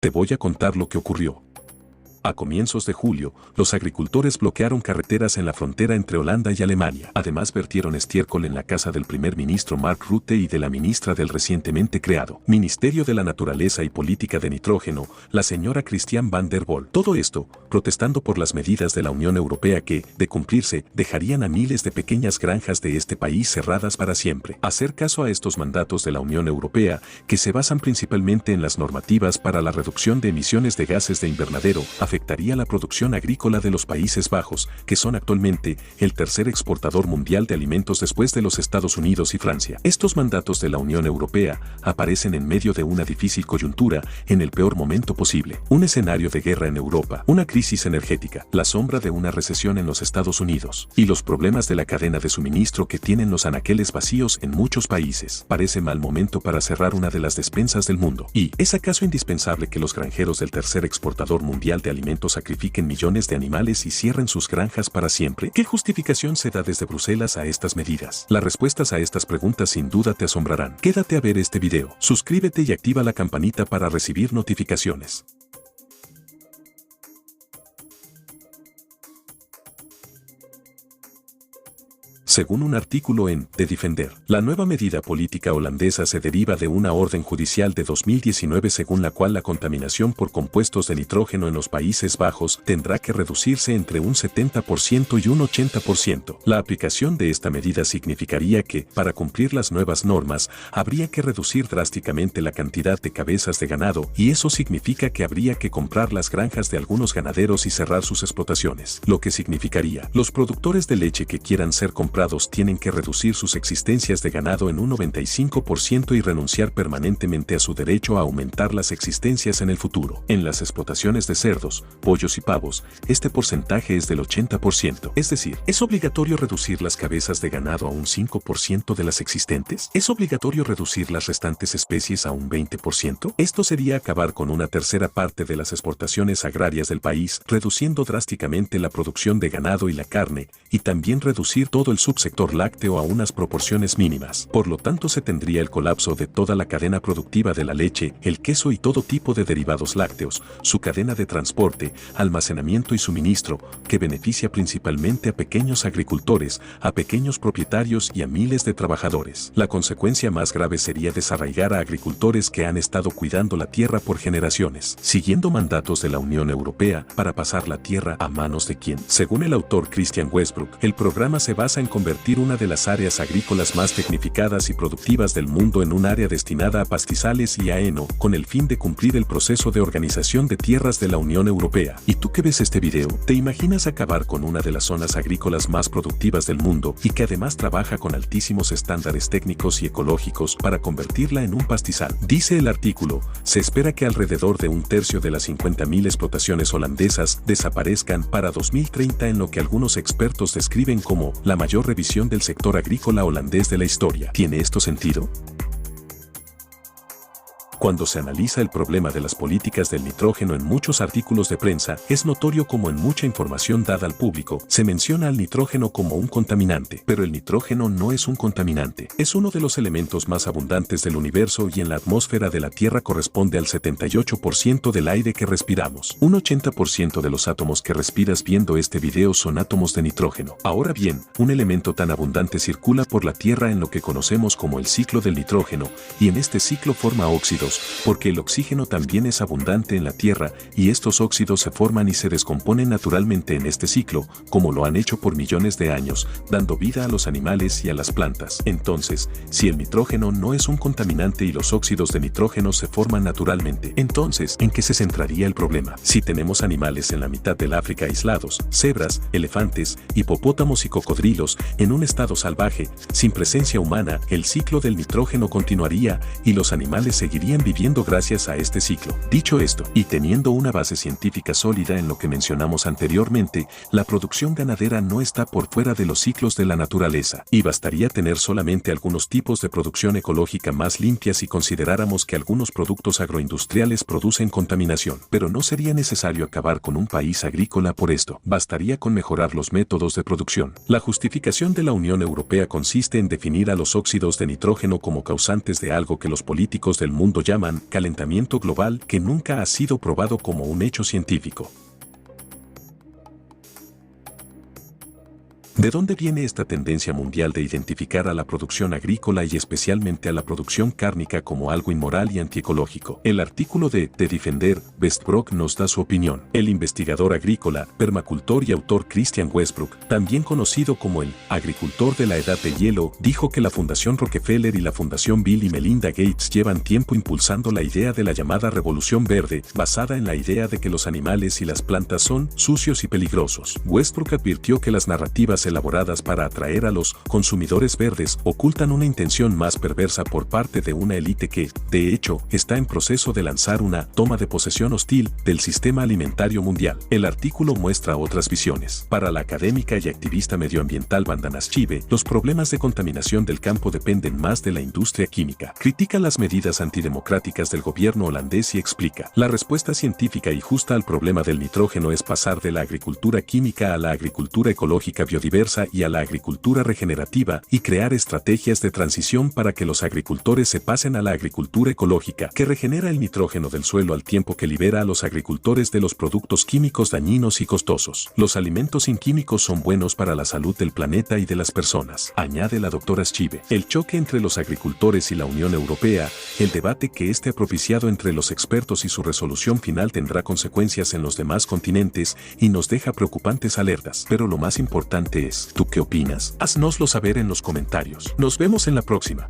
Te voy a contar lo que ocurrió. A comienzos de julio, los agricultores bloquearon carreteras en la frontera entre Holanda y Alemania. Además, vertieron estiércol en la casa del primer ministro Mark Rutte y de la ministra del recientemente creado Ministerio de la Naturaleza y Política de Nitrógeno, la señora Christiane van der Bol. Todo esto, protestando por las medidas de la Unión Europea que, de cumplirse, dejarían a miles de pequeñas granjas de este país cerradas para siempre. Hacer caso a estos mandatos de la Unión Europea, que se basan principalmente en las normativas para la reducción de emisiones de gases de invernadero, afectaría la producción agrícola de los Países Bajos, que son actualmente el tercer exportador mundial de alimentos después de los Estados Unidos y Francia. Estos mandatos de la Unión Europea aparecen en medio de una difícil coyuntura en el peor momento posible. Un escenario de guerra en Europa, una crisis energética, la sombra de una recesión en los Estados Unidos y los problemas de la cadena de suministro que tienen los anaqueles vacíos en muchos países. Parece mal momento para cerrar una de las despensas del mundo. ¿Y es acaso indispensable que los granjeros del tercer exportador mundial de alimentos sacrifiquen millones de animales y cierren sus granjas para siempre? ¿Qué justificación se da desde Bruselas a estas medidas? Las respuestas a estas preguntas sin duda te asombrarán. Quédate a ver este video, suscríbete y activa la campanita para recibir notificaciones. Según un artículo en The Defender, la nueva medida política holandesa se deriva de una orden judicial de 2019 según la cual la contaminación por compuestos de nitrógeno en los Países Bajos tendrá que reducirse entre un 70% y un 80%. La aplicación de esta medida significaría que, para cumplir las nuevas normas, habría que reducir drásticamente la cantidad de cabezas de ganado, y eso significa que habría que comprar las granjas de algunos ganaderos y cerrar sus explotaciones. Lo que significaría, los productores de leche que quieran ser comprados tienen que reducir sus existencias de ganado en un 95% y renunciar permanentemente a su derecho a aumentar las existencias en el futuro. En las explotaciones de cerdos, pollos y pavos, este porcentaje es del 80%. Es decir, ¿es obligatorio reducir las cabezas de ganado a un 5% de las existentes? ¿Es obligatorio reducir las restantes especies a un 20%? Esto sería acabar con una tercera parte de las exportaciones agrarias del país, reduciendo drásticamente la producción de ganado y la carne, y también reducir todo el subsector lácteo a unas proporciones mínimas. Por lo tanto, se tendría el colapso de toda la cadena productiva de la leche, el queso y todo tipo de derivados lácteos, su cadena de transporte, almacenamiento y suministro, que beneficia principalmente a pequeños agricultores, a pequeños propietarios y a miles de trabajadores. La consecuencia más grave sería desarraigar a agricultores que han estado cuidando la tierra por generaciones, siguiendo mandatos de la Unión Europea para pasar la tierra a manos de quien. Según el autor Christian Westbrook, el programa se basa en convertir una de las áreas agrícolas más tecnificadas y productivas del mundo en un área destinada a pastizales y a heno, con el fin de cumplir el proceso de organización de tierras de la Unión Europea. ¿Y tú que ves este video? ¿Te imaginas acabar con una de las zonas agrícolas más productivas del mundo y que además trabaja con altísimos estándares técnicos y ecológicos para convertirla en un pastizal? Dice el artículo, se espera que alrededor de un tercio de las 50.000 explotaciones holandesas desaparezcan para 2030 en lo que algunos expertos describen como la mayor revisión del sector agrícola holandés de la historia. ¿Tiene esto sentido? Cuando se analiza el problema de las políticas del nitrógeno en muchos artículos de prensa, es notorio como en mucha información dada al público, se menciona al nitrógeno como un contaminante. Pero el nitrógeno no es un contaminante. Es uno de los elementos más abundantes del universo y en la atmósfera de la Tierra corresponde al 78% del aire que respiramos. Un 80% de los átomos que respiras viendo este video son átomos de nitrógeno. Ahora bien, un elemento tan abundante circula por la Tierra en lo que conocemos como el ciclo del nitrógeno, y en este ciclo forma óxidos, porque el oxígeno también es abundante en la Tierra y estos óxidos se forman y se descomponen naturalmente en este ciclo, como lo han hecho por millones de años, dando vida a los animales y a las plantas. Entonces, si el nitrógeno no es un contaminante y los óxidos de nitrógeno se forman naturalmente, entonces, ¿en qué se centraría el problema? Si tenemos animales en la mitad del África aislados, cebras, elefantes, hipopótamos y cocodrilos, en un estado salvaje, sin presencia humana, el ciclo del nitrógeno continuaría y los animales seguirían viviendo gracias a este ciclo. Dicho esto, y teniendo una base científica sólida en lo que mencionamos anteriormente, la producción ganadera no está por fuera de los ciclos de la naturaleza, y bastaría tener solamente algunos tipos de producción ecológica más limpias si consideráramos que algunos productos agroindustriales producen contaminación. Pero no sería necesario acabar con un país agrícola por esto, bastaría con mejorar los métodos de producción. La justificación de la Unión Europea consiste en definir a los óxidos de nitrógeno como causantes de algo que los políticos del mundo llaman calentamiento global, que nunca ha sido probado como un hecho científico. ¿De dónde viene esta tendencia mundial de identificar a la producción agrícola y especialmente a la producción cárnica como algo inmoral y antiecológico? El artículo de Defender, Westbrook nos da su opinión. El investigador agrícola, permacultor y autor Christian Westbrook, también conocido como el agricultor de la edad de hielo, dijo que la Fundación Rockefeller y la Fundación Bill y Melinda Gates llevan tiempo impulsando la idea de la llamada Revolución Verde, basada en la idea de que los animales y las plantas son sucios y peligrosos. Westbrook advirtió que las narrativas elaboradas para atraer a los consumidores verdes ocultan una intención más perversa por parte de una élite que, de hecho, está en proceso de lanzar una toma de posesión hostil del sistema alimentario mundial. El artículo muestra otras visiones. Para la académica y activista medioambiental Vandana Shive, los problemas de contaminación del campo dependen más de la industria química. Critica las medidas antidemocráticas del gobierno holandés y explica: la respuesta científica y justa al problema del nitrógeno es pasar de la agricultura química a la agricultura ecológica biodiversa y a la agricultura regenerativa y crear estrategias de transición para que los agricultores se pasen a la agricultura ecológica, que regenera el nitrógeno del suelo al tiempo que libera a los agricultores de los productos químicos dañinos y costosos. Los alimentos sin químicos son buenos para la salud del planeta y de las personas, añade la doctora Shive. El choque entre los agricultores y la Unión Europea, el debate que este ha propiciado entre los expertos y su resolución final tendrá consecuencias en los demás continentes y nos deja preocupantes alertas. Pero lo más importante es, ¿tú qué opinas? Haznoslo saber en los comentarios. Nos vemos en la próxima.